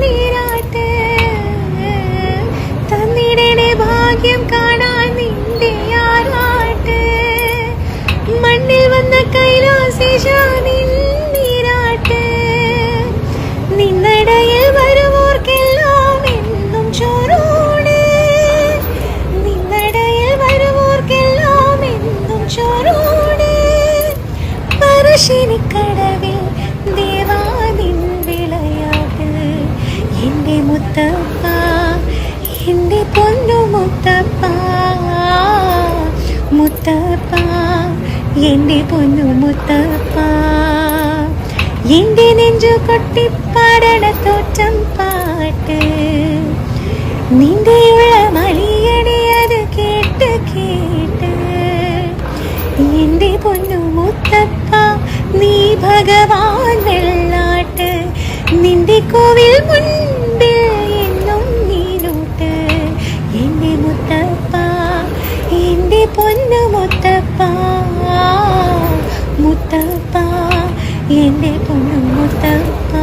നീരാട്ട് തന്നിടനെ ഭാഗ്യം കാണാൻ നിന്റെ ആറാട്ട് മണ്ണിൽ വന്ന കൈലാസേശ നീരാട്ട് നിന്നടയിൽ വരുവോർക്കെല്ലാം എന്നും ചോറൂണ് നിന്നടയിൽ വരുവോർക്കെല്ലാം എന്നും ചോറൂണ് പറശ്ശിനിക്കടവിൽ ദേവാനിൻ വിളയാട്ട് എന്റെ മുത്തപ്പ എന്റെ പൊന്നു മുത്തപ്പ മുത്തപ്പ എന്റെ പൊന്നു മുത്തപ്പ എന്റെ നെഞ്ചു കൊട്ടിപ്പാടണ തോറ്റം പാട്ട് നിന്റെയുള്ള മലിയണി അത് കേട്ട് കേട്ട് എന്റെ പൊന്നു മുത്തപ്പ നീ ഭഗവാൻ വെള്ളാട്ട് നിന്റെ കോവിൽ മുൻപിൽ എന്നും നീനൂട്ട് എന്റെ മുത്തപ്പ എന്റെ പൊന്നു മുത്തപ്പ മുത്തപ്പ എന്റെ പൊന്നു മുത്തപ്പ.